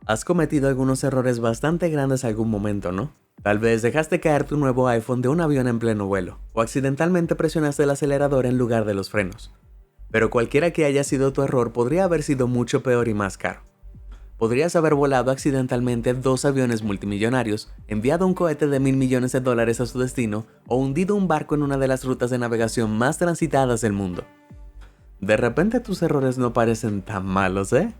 Has cometido algunos errores bastante grandes algún momento, ¿no? Tal vez dejaste caer tu nuevo iPhone de un avión en pleno vuelo, o accidentalmente presionaste el acelerador en lugar de los frenos. Pero cualquiera que haya sido tu error podría haber sido mucho peor y más caro. Podrías haber volado accidentalmente 2 aviones multimillonarios, enviado un cohete de $1.000 millones a su destino, o hundido un barco en una de las rutas de navegación más transitadas del mundo. De repente tus errores no parecen tan malos, ¿eh?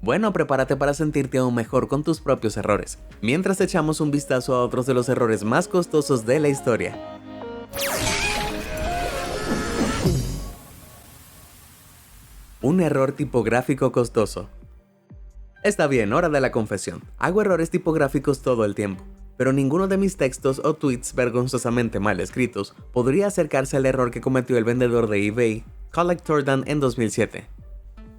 Bueno, prepárate para sentirte aún mejor con tus propios errores, mientras echamos un vistazo a otros de los errores más costosos de la historia. Un error tipográfico costoso. Está bien, hora de la confesión. Hago errores tipográficos todo el tiempo, pero ninguno de mis textos o tweets vergonzosamente mal escritos podría acercarse al error que cometió el vendedor de eBay, Collectordan, en 2007.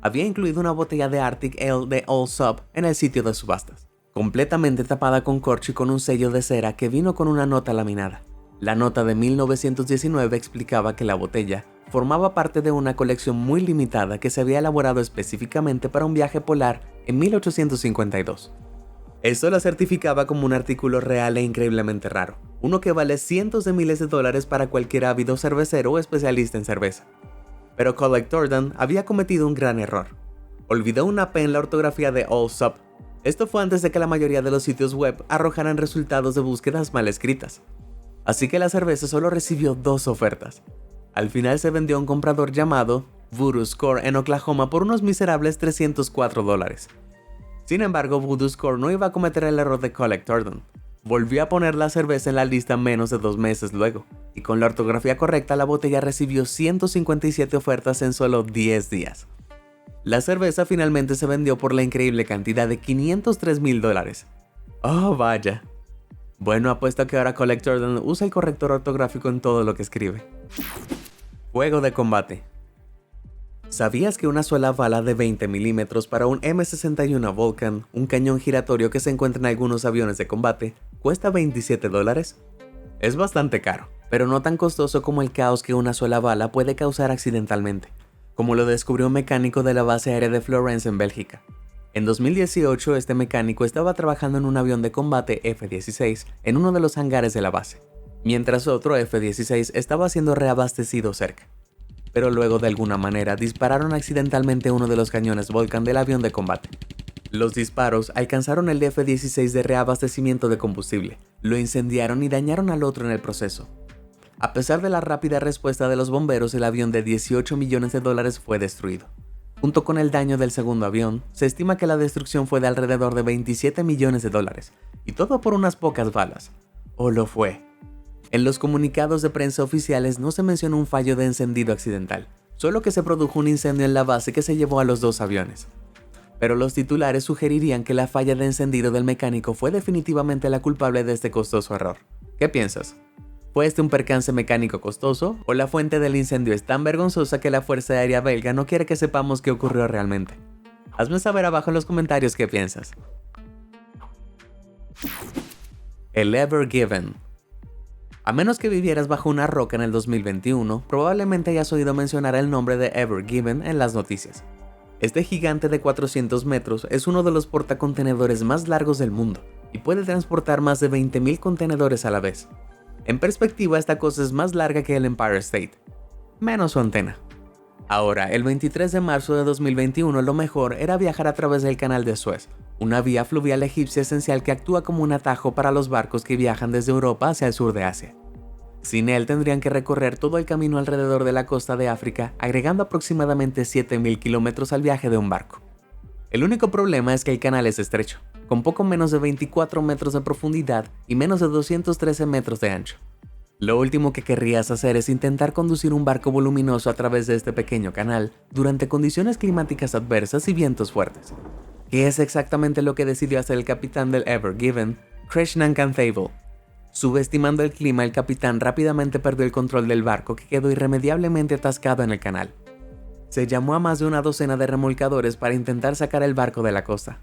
Había incluido una botella de Arctic Ale de All Sub en el sitio de subastas, completamente tapada con corcho y con un sello de cera que vino con una nota laminada. La nota de 1919 explicaba que la botella formaba parte de una colección muy limitada que se había elaborado específicamente para un viaje polar en 1852. Esto la certificaba como un artículo real e increíblemente raro, uno que vale cientos de miles de dólares para cualquier ávido cervecero o especialista en cerveza. Pero Collectordan había cometido un gran error. Olvidó una P en la ortografía de All Sub. Esto fue antes de que la mayoría de los sitios web arrojaran resultados de búsquedas mal escritas. Así que la cerveza solo recibió 2 ofertas. Al final se vendió a un comprador llamado Voodoo Score en Oklahoma por unos miserables $304. Sin embargo, Voodoo Score no iba a cometer el error de Collectordan. Volvió a poner la cerveza en la lista menos de 2 meses luego, y con la ortografía correcta la botella recibió 157 ofertas en solo 10 días. La cerveza finalmente se vendió por la increíble cantidad de $503,000. ¡Oh, vaya! Bueno, apuesto a que ahora Collectordan usa el corrector ortográfico en todo lo que escribe. Juego de combate. ¿Sabías que una sola bala de 20 milímetros para un M61 Vulcan, un cañón giratorio que se encuentra en algunos aviones de combate, cuesta $27? Es bastante caro, pero no tan costoso como el caos que una sola bala puede causar accidentalmente, como lo descubrió un mecánico de la base aérea de Florence en Bélgica. En 2018, este mecánico estaba trabajando en un avión de combate F-16 en uno de los hangares de la base, mientras otro F-16 estaba siendo reabastecido cerca. Pero luego de alguna manera dispararon accidentalmente uno de los cañones Vulcan del avión de combate. Los disparos alcanzaron el F-16 de reabastecimiento de combustible, lo incendiaron y dañaron al otro en el proceso. A pesar de la rápida respuesta de los bomberos, el avión de $18 millones fue destruido. Junto con el daño del segundo avión, se estima que la destrucción fue de alrededor de $27 millones, y todo por unas pocas balas. ¿O lo fue? En los comunicados de prensa oficiales no se mencionó un fallo de encendido accidental, solo que se produjo un incendio en la base que se llevó a los 2 aviones. Pero los titulares sugerirían que la falla de encendido del mecánico fue definitivamente la culpable de este costoso error. ¿Qué piensas? ¿Fue este un percance mecánico costoso o la fuente del incendio es tan vergonzosa que la Fuerza Aérea belga no quiere que sepamos qué ocurrió realmente? Hazme saber abajo en los comentarios qué piensas. El Ever Given. A menos que vivieras bajo una roca en el 2021, probablemente hayas oído mencionar el nombre de Ever Given en las noticias. Este gigante de 400 metros es uno de los portacontenedores más largos del mundo y puede transportar más de 20,000 contenedores a la vez. En perspectiva, esta cosa es más larga que el Empire State, menos su antena. Ahora, el 23 de marzo de 2021, lo mejor era viajar a través del Canal de Suez, una vía fluvial egipcia esencial que actúa como un atajo para los barcos que viajan desde Europa hacia el sur de Asia. Sin él tendrían que recorrer todo el camino alrededor de la costa de África, agregando aproximadamente 7,000 kilómetros al viaje de un barco. El único problema es que el canal es estrecho, con poco menos de 24 metros de profundidad y menos de 213 metros de ancho. Lo último que querrías hacer es intentar conducir un barco voluminoso a través de este pequeño canal durante condiciones climáticas adversas y vientos fuertes. ¿Qué es exactamente lo que decidió hacer el capitán del Ever Given, Krishnan Kanthavel? Subestimando el clima, el capitán rápidamente perdió el control del barco que quedó irremediablemente atascado en el canal. Se llamó a más de una docena de remolcadores para intentar sacar el barco de la costa.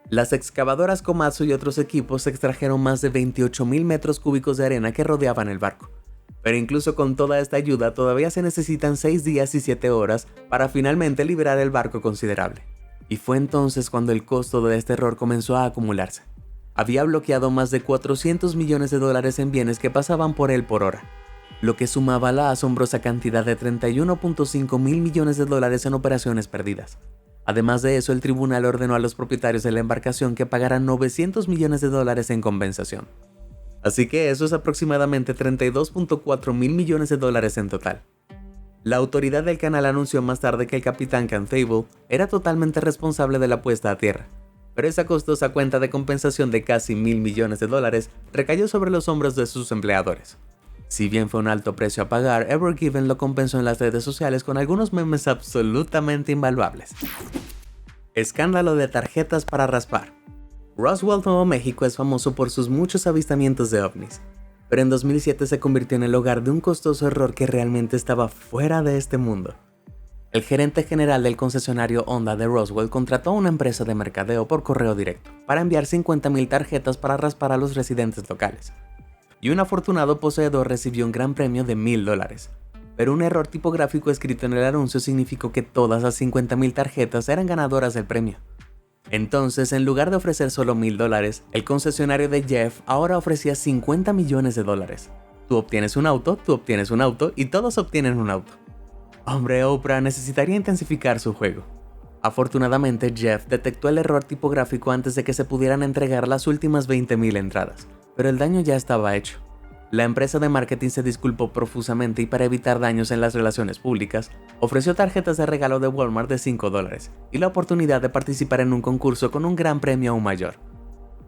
Las excavadoras Komatsu y otros equipos extrajeron más de 28,000 metros cúbicos de arena que rodeaban el barco. Pero incluso con toda esta ayuda todavía se necesitan 6 días y 7 horas para finalmente liberar el barco considerable. Y fue entonces cuando el costo de este error comenzó a acumularse. Había bloqueado más de $400 millones en bienes que pasaban por él por hora, lo que sumaba la asombrosa cantidad de $31.5 mil millones en operaciones perdidas. Además de eso, el tribunal ordenó a los propietarios de la embarcación que pagaran $900 millones en compensación. Así que eso es aproximadamente $32.4 mil millones en total. La autoridad del canal anunció más tarde que el capitán Cantable era totalmente responsable de la puesta a tierra, pero esa costosa cuenta de compensación de casi $1.000 millones recayó sobre los hombros de sus empleadores. Si bien fue un alto precio a pagar, Ever Given lo compensó en las redes sociales con algunos memes absolutamente invaluables. Escándalo de tarjetas para raspar. Roswell, Nuevo México es famoso por sus muchos avistamientos de ovnis, pero en 2007 se convirtió en el hogar de un costoso error que realmente estaba fuera de este mundo. El gerente general del concesionario Honda de Roswell contrató a una empresa de mercadeo por correo directo para enviar 50,000 tarjetas para raspar a los residentes locales. Y un afortunado poseedor recibió un gran premio de $1,000, pero un error tipográfico escrito en el anuncio significó que todas las 50,000 tarjetas eran ganadoras del premio. Entonces, en lugar de ofrecer solo $1,000, el concesionario de Jeff ahora ofrecía $50 millones. Tú obtienes un auto y todos obtienen un auto. Hombre, Oprah necesitaría intensificar su juego. Afortunadamente, Jeff detectó el error tipográfico antes de que se pudieran entregar las últimas 20,000 entradas, pero el daño ya estaba hecho. La empresa de marketing se disculpó profusamente y para evitar daños en las relaciones públicas, ofreció tarjetas de regalo de Walmart de $5 y la oportunidad de participar en un concurso con un gran premio aún mayor.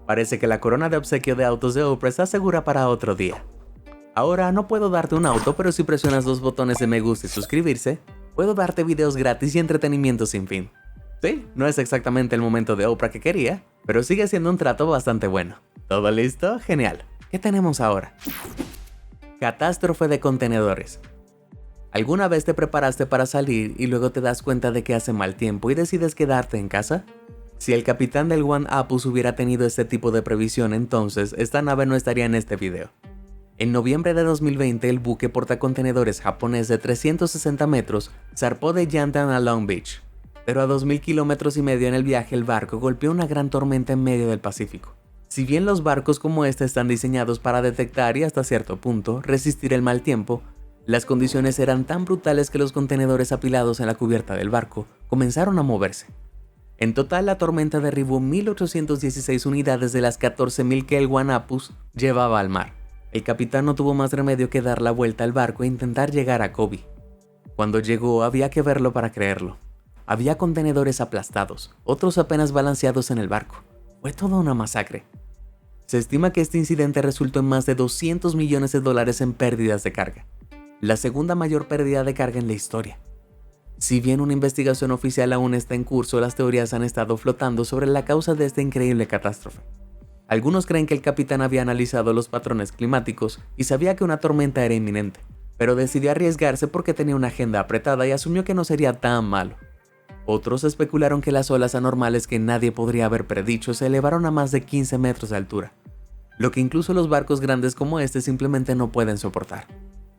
Parece que la corona de obsequio de autos de Oprah está segura para otro día. Ahora no puedo darte un auto, pero si presionas 2 botones de me gusta y suscribirse, puedo darte videos gratis y entretenimiento sin fin. Sí, no es exactamente el momento de Oprah que quería, pero sigue siendo un trato bastante bueno. ¿Todo listo? Genial. ¿Qué tenemos ahora? Catástrofe de contenedores. ¿Alguna vez te preparaste para salir y luego te das cuenta de que hace mal tiempo y decides quedarte en casa? Si el capitán del One Apus hubiera tenido este tipo de previsión, entonces esta nave no estaría en este video. En noviembre de 2020, el buque portacontenedores japonés de 360 metros zarpó de Yantan a Long Beach, pero a 2,000 kilómetros y medio en el viaje el barco golpeó una gran tormenta en medio del Pacífico. Si bien los barcos como este están diseñados para detectar y hasta cierto punto resistir el mal tiempo, las condiciones eran tan brutales que los contenedores apilados en la cubierta del barco comenzaron a moverse. En total, la tormenta derribó 1,816 unidades de las 14,000 que el One Apus llevaba al mar. El capitán no tuvo más remedio que dar la vuelta al barco e intentar llegar a Kobe. Cuando llegó, había que verlo para creerlo. Había contenedores aplastados, otros apenas balanceados en el barco. Fue toda una masacre. Se estima que este incidente resultó en más de $200 millones en pérdidas de carga, la segunda mayor pérdida de carga en la historia. Si bien una investigación oficial aún está en curso, las teorías han estado flotando sobre la causa de esta increíble catástrofe. Algunos creen que el capitán había analizado los patrones climáticos y sabía que una tormenta era inminente, pero decidió arriesgarse porque tenía una agenda apretada y asumió que no sería tan malo. Otros especularon que las olas anormales que nadie podría haber predicho se elevaron a más de 15 metros de altura, lo que incluso los barcos grandes como este simplemente no pueden soportar.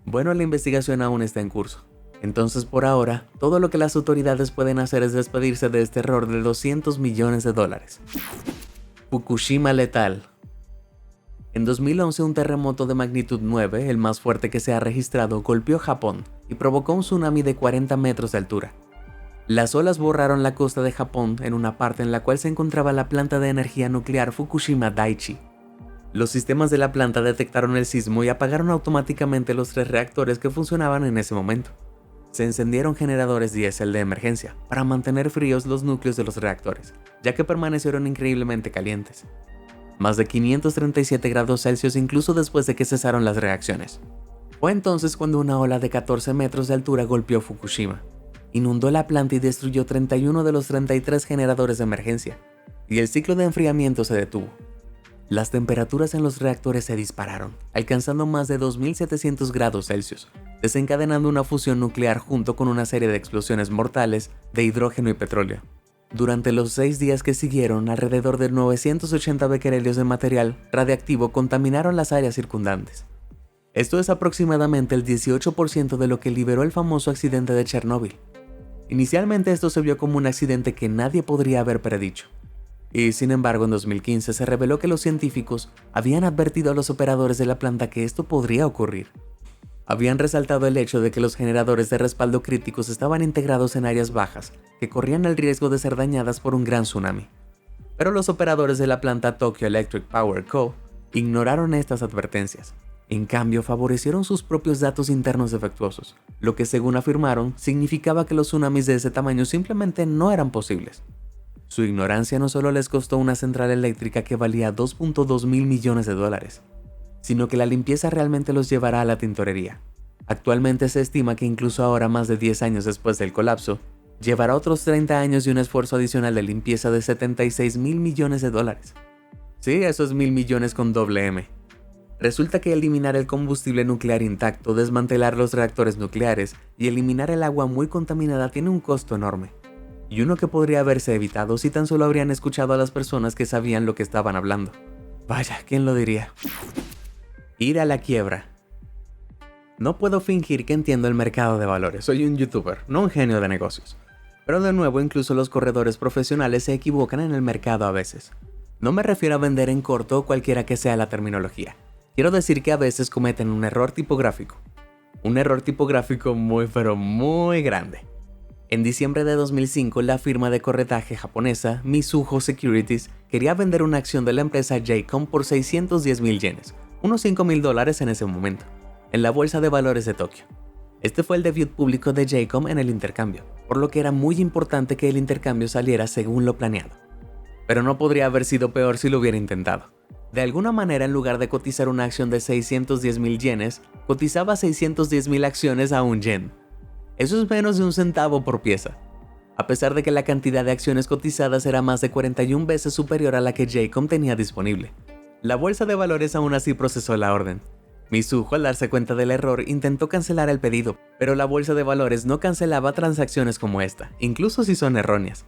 Bueno, la investigación aún está en curso. Entonces, por ahora, todo lo que las autoridades pueden hacer es despedirse de este error de $200 millones. Fukushima letal. En 2011, un terremoto de magnitud 9, el más fuerte que se ha registrado, golpeó Japón y provocó un tsunami de 40 metros de altura. Las olas borraron la costa de Japón en una parte en la cual se encontraba la planta de energía nuclear Fukushima Daiichi. Los sistemas de la planta detectaron el sismo y apagaron automáticamente los 3 reactores que funcionaban en ese momento. Se encendieron generadores diésel de emergencia para mantener fríos los núcleos de los reactores, ya que permanecieron increíblemente calientes. Más de 537 grados Celsius incluso después de que cesaron las reacciones. Fue entonces cuando una ola de 14 metros de altura golpeó Fukushima, inundó la planta y destruyó 31 de los 33 generadores de emergencia, y el ciclo de enfriamiento se detuvo. Las temperaturas en los reactores se dispararon, alcanzando más de 2.700 grados Celsius, desencadenando una fusión nuclear junto con una serie de explosiones mortales de hidrógeno y petróleo. Durante los 6 días que siguieron, alrededor de 980 becquerelios de material radiactivo contaminaron las áreas circundantes. Esto es aproximadamente el 18% de lo que liberó el famoso accidente de Chernóbil. Inicialmente esto se vio como un accidente que nadie podría haber predicho. Y sin embargo en 2015 se reveló que los científicos habían advertido a los operadores de la planta que esto podría ocurrir. Habían resaltado el hecho de que los generadores de respaldo críticos estaban integrados en áreas bajas, que corrían el riesgo de ser dañadas por un gran tsunami. Pero los operadores de la planta Tokyo Electric Power Co. ignoraron estas advertencias. En cambio, favorecieron sus propios datos internos defectuosos, lo que según afirmaron, significaba que los tsunamis de ese tamaño simplemente no eran posibles. Su ignorancia no solo les costó una central eléctrica que valía 2.2 mil millones de dólares, sino que la limpieza realmente los llevará a la tintorería. Actualmente se estima que incluso ahora, más de 10 años después del colapso, llevará otros 30 años y un esfuerzo adicional de limpieza de 76 mil millones de dólares. Sí, eso es 1.000 millones con doble M. Resulta que eliminar el combustible nuclear intacto, desmantelar los reactores nucleares y eliminar el agua muy contaminada tiene un costo enorme. Y uno que podría haberse evitado si tan solo habrían escuchado a las personas que sabían lo que estaban hablando. Vaya, ¿quién lo diría? Ir a la quiebra. No puedo fingir que entiendo el mercado de valores, soy un youtuber, no un genio de negocios. Pero de nuevo, incluso los corredores profesionales se equivocan en el mercado a veces. No me refiero a vender en corto o cualquiera que sea la terminología. Quiero decir que a veces cometen un error tipográfico. Un error tipográfico muy pero muy grande. En diciembre de 2005, la firma de corretaje japonesa Mizuho Securities quería vender una acción de la empresa JCOM por 610,000 yenes, unos $5,000 en ese momento, en la bolsa de valores de Tokio. Este fue el debut público de JCOM en el intercambio, por lo que era muy importante que el intercambio saliera según lo planeado. Pero no podría haber sido peor si lo hubiera intentado. De alguna manera, en lugar de cotizar una acción de 610,000 yenes, cotizaba 610,000 acciones a un yen. Eso es menos de un centavo por pieza. A pesar de que la cantidad de acciones cotizadas era más de 41 veces superior a la que JCOM tenía disponible. La bolsa de valores aún así procesó la orden. Mizuho, al darse cuenta del error, intentó cancelar el pedido, pero la bolsa de valores no cancelaba transacciones como esta, incluso si son erróneas.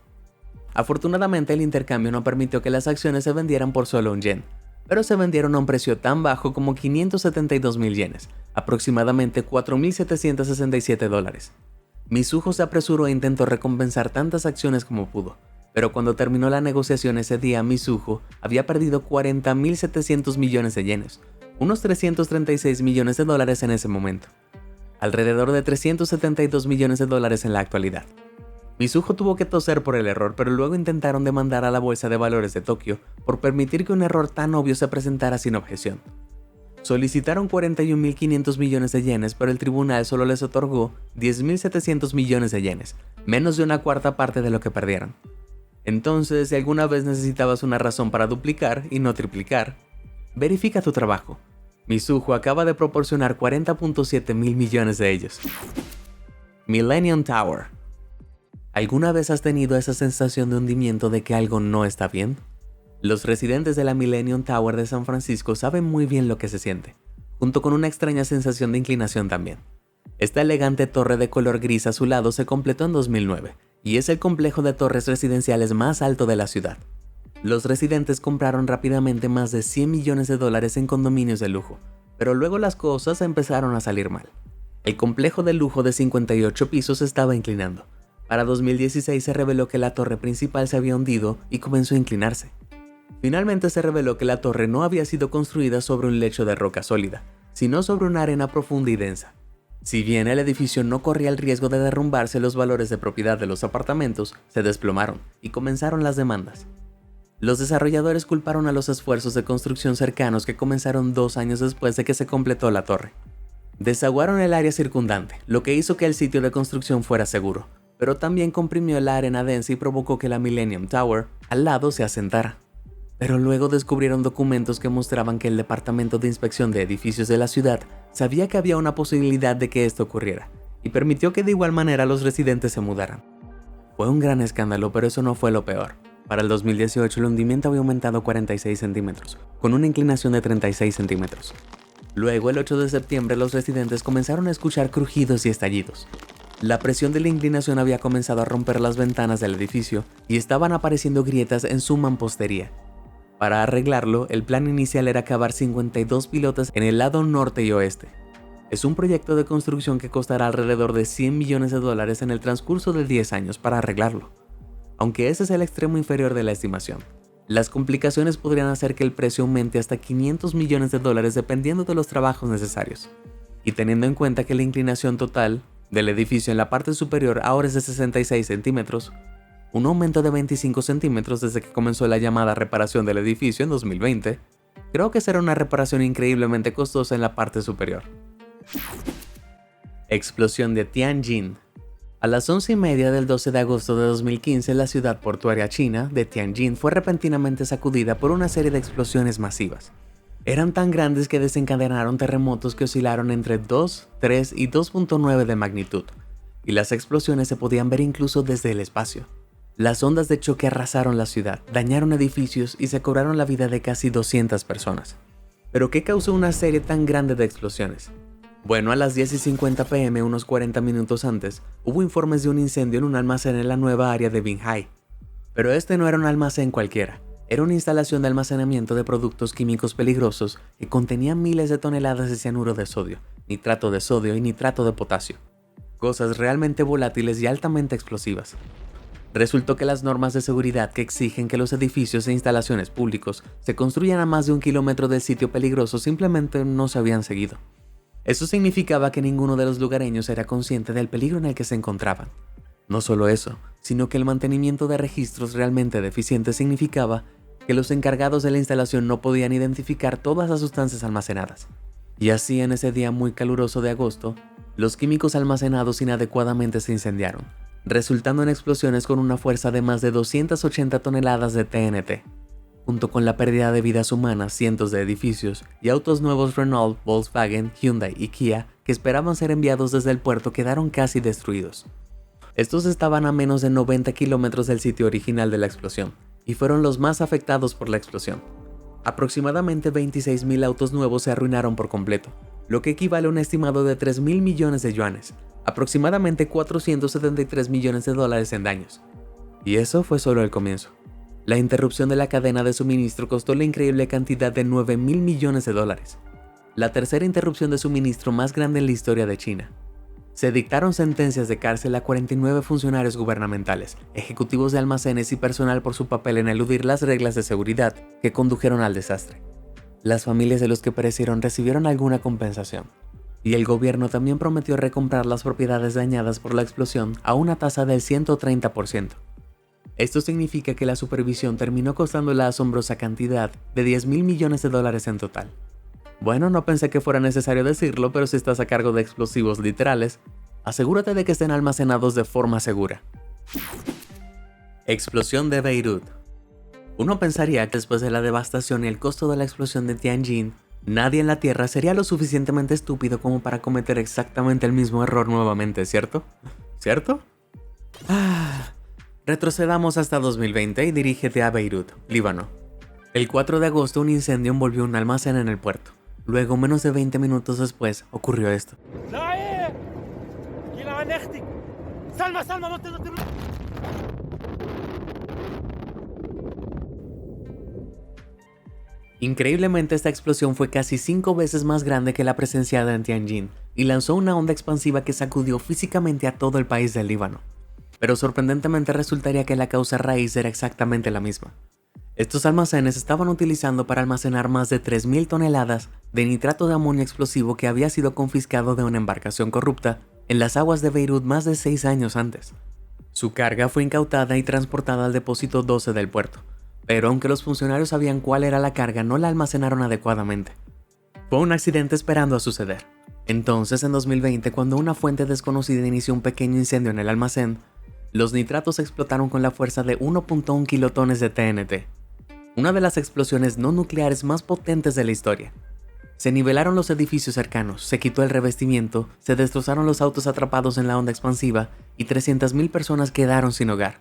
Afortunadamente, el intercambio no permitió que las acciones se vendieran por solo un yen, pero se vendieron a un precio tan bajo como 572,000 yenes, aproximadamente $4,767. Mizuho se apresuró e intentó recompensar tantas acciones como pudo, pero cuando terminó la negociación ese día, Mizuho había perdido 40,700 millones de yenes, unos 336 millones de dólares en ese momento, alrededor de 372 millones de dólares en la actualidad. Mizuho tuvo que toser por el error, pero luego intentaron demandar a la bolsa de valores de Tokio por permitir que un error tan obvio se presentara sin objeción. Solicitaron 41,500 millones de yenes, pero el tribunal solo les otorgó 10,700 millones de yenes, menos de una cuarta parte de lo que perdieron. Entonces, si alguna vez necesitabas una razón para duplicar y no triplicar, verifica tu trabajo. Mizuho acaba de proporcionar 40.7 mil millones de ellos. Millennium Tower. ¿Alguna vez has tenido esa sensación de hundimiento de que algo no está bien? Los residentes de la Millennium Tower de San Francisco saben muy bien lo que se siente, junto con una extraña sensación de inclinación también. Esta elegante torre de color gris azulado se completó en 2009 y es el complejo de torres residenciales más alto de la ciudad. Los residentes compraron rápidamente más de 100 millones de dólares en condominios de lujo, pero luego las cosas empezaron a salir mal. El complejo de lujo de 58 pisos estaba inclinando. Para 2016 se reveló que la torre principal se había hundido y comenzó a inclinarse. Finalmente se reveló que la torre no había sido construida sobre un lecho de roca sólida, sino sobre una arena profunda y densa. Si bien el edificio no corría el riesgo de derrumbarse, los valores de propiedad de los apartamentos se desplomaron y comenzaron las demandas. Los desarrolladores culparon a los esfuerzos de construcción cercanos que comenzaron 2 años después de que se completó la torre. Desaguaron el área circundante, lo que hizo que el sitio de construcción fuera seguro, pero también comprimió la arena densa y provocó que la Millennium Tower al lado se asentara. Pero luego descubrieron documentos que mostraban que el Departamento de Inspección de Edificios de la ciudad sabía que había una posibilidad de que esto ocurriera, y permitió que de igual manera los residentes se mudaran. Fue un gran escándalo, pero eso no fue lo peor. Para el 2018 el hundimiento había aumentado 46 centímetros, con una inclinación de 36 centímetros. Luego, el 8 de septiembre, los residentes comenzaron a escuchar crujidos y estallidos. La presión de la inclinación había comenzado a romper las ventanas del edificio y estaban apareciendo grietas en su mampostería. Para arreglarlo, el plan inicial era cavar 52 pilotas en el lado norte y oeste. Es un proyecto de construcción que costará alrededor de $100 millones en el transcurso de 10 años para arreglarlo. Aunque ese es el extremo inferior de la estimación, las complicaciones podrían hacer que el precio aumente hasta $500 millones dependiendo de los trabajos necesarios. Y teniendo en cuenta que la inclinación total del edificio en la parte superior ahora es de 66 centímetros, un aumento de 25 centímetros desde que comenzó la llamada reparación del edificio en 2020, creo que será una reparación increíblemente costosa en la parte superior. Explosión de Tianjin. A las 11:30 del 12 de agosto de 2015, la ciudad portuaria china de Tianjin fue repentinamente sacudida por una serie de explosiones masivas. Eran tan grandes que desencadenaron terremotos que oscilaron entre 2, 3 y 2.9 de magnitud, y las explosiones se podían ver incluso desde el espacio. Las ondas de choque arrasaron la ciudad, dañaron edificios y se cobraron la vida de casi 200 personas. ¿Pero qué causó una serie tan grande de explosiones? Bueno, a las 10:50 p.m., unos 40 minutos antes, hubo informes de un incendio en un almacén en la nueva área de Binhai. Pero este no era un almacén cualquiera, era una instalación de almacenamiento de productos químicos peligrosos que contenía miles de toneladas de cianuro de sodio, nitrato de sodio y nitrato de potasio. Cosas realmente volátiles y altamente explosivas. Resultó que las normas de seguridad que exigen que los edificios e instalaciones públicos se construyan a más de 1 kilómetro del sitio peligroso simplemente no se habían seguido. Eso significaba que ninguno de los lugareños era consciente del peligro en el que se encontraban. No solo eso, sino que el mantenimiento de registros realmente deficientes significaba que los encargados de la instalación no podían identificar todas las sustancias almacenadas. Y así, en ese día muy caluroso de agosto, los químicos almacenados inadecuadamente se incendiaron, resultando en explosiones con una fuerza de más de 280 toneladas de TNT. Junto con la pérdida de vidas humanas, cientos de edificios y autos nuevos Renault, Volkswagen, Hyundai y Kia que esperaban ser enviados desde el puerto quedaron casi destruidos. Estos estaban a menos de 90 kilómetros del sitio original de la explosión, y fueron los más afectados por la explosión. Aproximadamente 26.000 autos nuevos se arruinaron por completo, lo que equivale a un estimado de 3.000 millones de yuanes, aproximadamente $473 millones en daños. Y eso fue solo el comienzo. La interrupción de la cadena de suministro costó la increíble cantidad de $9.000 millones, la tercera interrupción de suministro más grande en la historia de China. Se dictaron sentencias de cárcel a 49 funcionarios gubernamentales, ejecutivos de almacenes y personal por su papel en eludir las reglas de seguridad que condujeron al desastre. Las familias de los que perecieron recibieron alguna compensación, y el gobierno también prometió recomprar las propiedades dañadas por la explosión a una tasa del 130%. Esto significa que la supervisión terminó costando la asombrosa cantidad de $10.000 millones en total. Bueno, no pensé que fuera necesario decirlo, pero si estás a cargo de explosivos literales, asegúrate de que estén almacenados de forma segura. Explosión de Beirut. Uno pensaría que después de la devastación y el costo de la explosión de Tianjin, nadie en la Tierra sería lo suficientemente estúpido como para cometer exactamente el mismo error nuevamente, ¿cierto? ¿Cierto? Retrocedamos hasta 2020 y dirígete a Beirut, Líbano. El 4 de agosto un incendio envolvió un almacén en el puerto. Luego, menos de 20 minutos después, ocurrió esto. Increíblemente, esta explosión fue casi 5 veces más grande que la presenciada en Tianjin y lanzó una onda expansiva que sacudió físicamente a todo el país del Líbano. Pero sorprendentemente resultaría que la causa raíz era exactamente la misma. Estos almacenes estaban utilizando para almacenar más de 3.000 toneladas de nitrato de amonio explosivo que había sido confiscado de una embarcación corrupta en las aguas de Beirut más de 6 años antes. Su carga fue incautada y transportada al depósito 12 del puerto, pero aunque los funcionarios sabían cuál era la carga, no la almacenaron adecuadamente. Fue un accidente esperando a suceder. Entonces, en 2020, cuando una fuente desconocida inició un pequeño incendio en el almacén, los nitratos explotaron con la fuerza de 1.1 kilotones de TNT, una de las explosiones no nucleares más potentes de la historia. Se nivelaron los edificios cercanos, se quitó el revestimiento, se destrozaron los autos atrapados en la onda expansiva y 300.000 personas quedaron sin hogar.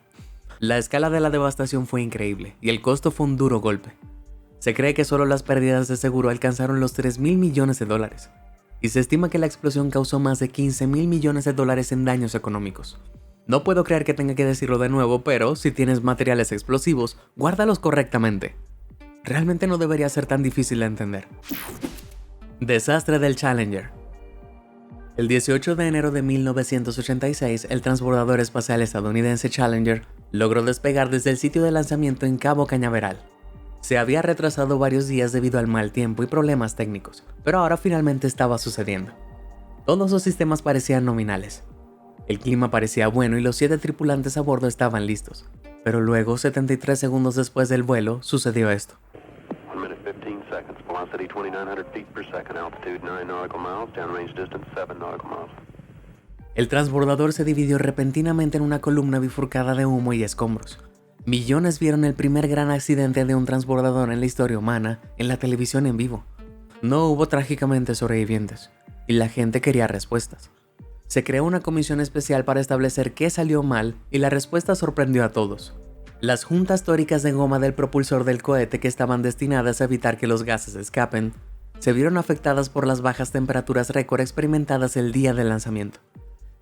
La escala de la devastación fue increíble y el costo fue un duro golpe. Se cree que solo las pérdidas de seguro alcanzaron los $3.000 millones y se estima que la explosión causó más de $15.000 millones en daños económicos. No puedo creer que tenga que decirlo de nuevo, pero si tienes materiales explosivos, guárdalos correctamente. Realmente no debería ser tan difícil de entender. Desastre del Challenger. El 18 de enero de 1986, el transbordador espacial estadounidense Challenger logró despegar desde el sitio de lanzamiento en Cabo Cañaveral. Se había retrasado varios días debido al mal tiempo y problemas técnicos, pero ahora finalmente estaba sucediendo. Todos los sistemas parecían nominales. El clima parecía bueno y los 7 tripulantes a bordo estaban listos. Pero luego, 73 segundos después del vuelo, sucedió esto. El transbordador se dividió repentinamente en una columna bifurcada de humo y escombros. Millones vieron el primer gran accidente de un transbordador en la historia humana en la televisión en vivo. No hubo trágicamente sobrevivientes, y la gente quería respuestas. Se creó una comisión especial para establecer qué salió mal y la respuesta sorprendió a todos. Las juntas tóricas de goma del propulsor del cohete, que estaban destinadas a evitar que los gases escapen, se vieron afectadas por las bajas temperaturas récord experimentadas el día del lanzamiento.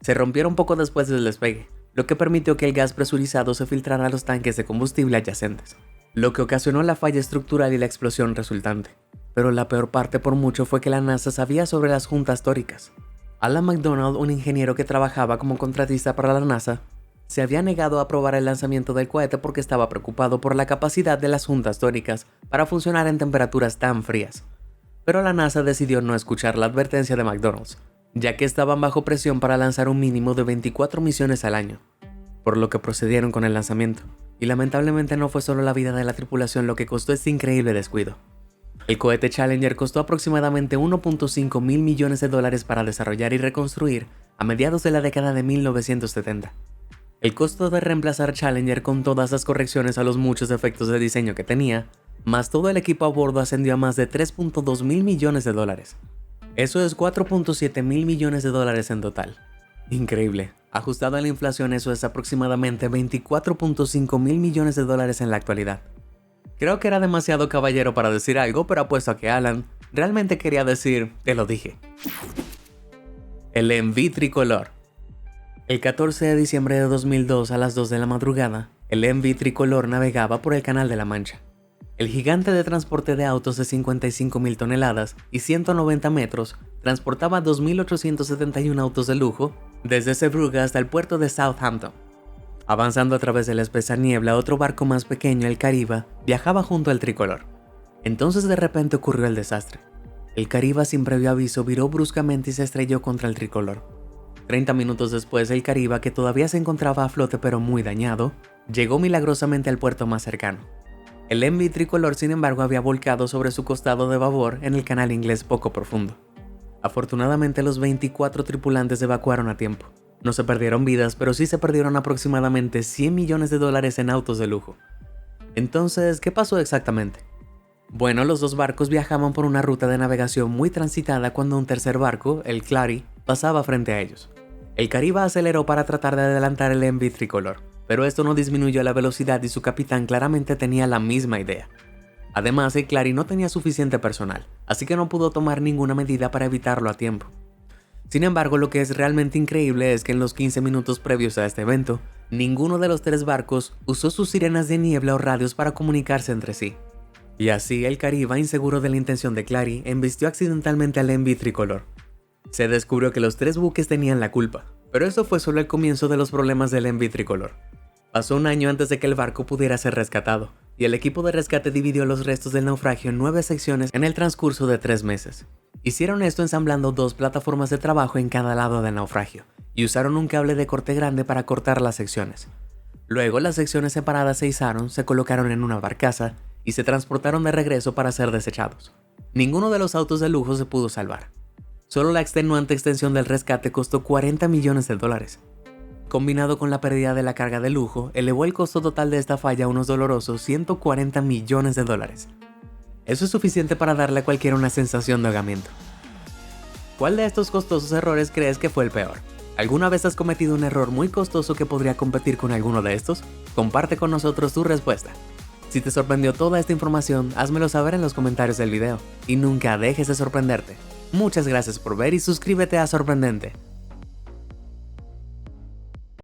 Se rompieron poco después del despegue, lo que permitió que el gas presurizado se filtrara a los tanques de combustible adyacentes, lo que ocasionó la falla estructural y la explosión resultante. Pero la peor parte por mucho fue que la NASA sabía sobre las juntas tóricas. Alan McDonald, un ingeniero que trabajaba como contratista para la NASA, se había negado a aprobar el lanzamiento del cohete porque estaba preocupado por la capacidad de las juntas tóricas para funcionar en temperaturas tan frías. Pero la NASA decidió no escuchar la advertencia de McDonald, ya que estaban bajo presión para lanzar un mínimo de 24 misiones al año, por lo que procedieron con el lanzamiento, y lamentablemente no fue solo la vida de la tripulación lo que costó este increíble descuido. El cohete Challenger costó aproximadamente 1.5 mil millones de dólares para desarrollar y reconstruir a mediados de la década de 1970. El costo de reemplazar Challenger con todas las correcciones a los muchos defectos de diseño que tenía, más todo el equipo a bordo, ascendió a más de 3.2 mil millones de dólares. Eso es 4.7 mil millones de dólares en total. Increíble. Ajustado a la inflación, eso es aproximadamente 24.5 mil millones de dólares en la actualidad. Creo que era demasiado caballero para decir algo, pero apuesto a que Alan realmente quería decir, te lo dije. El MV tricolor. El 14 de diciembre de 2002 a las 2 de la madrugada, el MV tricolor navegaba por el Canal de la Mancha. El gigante de transporte de autos de 55.000 toneladas y 190 metros transportaba 2.871 autos de lujo desde Zeebrugge hasta el puerto de Southampton. Avanzando a través de la espesa niebla, otro barco más pequeño, el Cariba, viajaba junto al tricolor. Entonces de repente ocurrió el desastre. El Cariba, sin previo aviso, viró bruscamente y se estrelló contra el tricolor. 30 minutos después, el Cariba, que todavía se encontraba a flote pero muy dañado, llegó milagrosamente al puerto más cercano. El MV tricolor, sin embargo, había volcado sobre su costado de babor en el canal inglés poco profundo. Afortunadamente, los 24 tripulantes evacuaron a tiempo. No se perdieron vidas, pero sí se perdieron aproximadamente 100 millones de dólares en autos de lujo. Entonces, ¿qué pasó exactamente? Bueno, los dos barcos viajaban por una ruta de navegación muy transitada cuando un tercer barco, el Clary, pasaba frente a ellos. El Cariba aceleró para tratar de adelantar el MV tricolor, pero esto no disminuyó la velocidad y su capitán claramente tenía la misma idea. Además, el Clary no tenía suficiente personal, así que no pudo tomar ninguna medida para evitarlo a tiempo. Sin embargo, lo que es realmente increíble es que en los 15 minutos previos a este evento, ninguno de los 3 barcos usó sus sirenas de niebla o radios para comunicarse entre sí. Y así, el Cariba, inseguro de la intención de Clary, embistió accidentalmente al MV tricolor. Se descubrió que los 3 buques tenían la culpa, pero eso fue solo el comienzo de los problemas del MV tricolor. Pasó un año antes de que el barco pudiera ser rescatado, y el equipo de rescate dividió los restos del naufragio en 9 secciones en el transcurso de 3 meses. Hicieron esto ensamblando 2 plataformas de trabajo en cada lado del naufragio, y usaron un cable de corte grande para cortar las secciones. Luego, las secciones separadas se izaron, se colocaron en una barcaza, y se transportaron de regreso para ser desechados. Ninguno de los autos de lujo se pudo salvar. Solo la extenuante extensión del rescate costó 40 millones de dólares. Combinado con la pérdida de la carga de lujo, elevó el costo total de esta falla a unos dolorosos 140 millones de dólares. Eso es suficiente para darle a cualquiera una sensación de ahogamiento. ¿Cuál de estos costosos errores crees que fue el peor? ¿Alguna vez has cometido un error muy costoso que podría competir con alguno de estos? Comparte con nosotros tu respuesta. Si te sorprendió toda esta información, házmelo saber en los comentarios del video. Y nunca dejes de sorprenderte. Muchas gracias por ver y suscríbete a Sorprendente.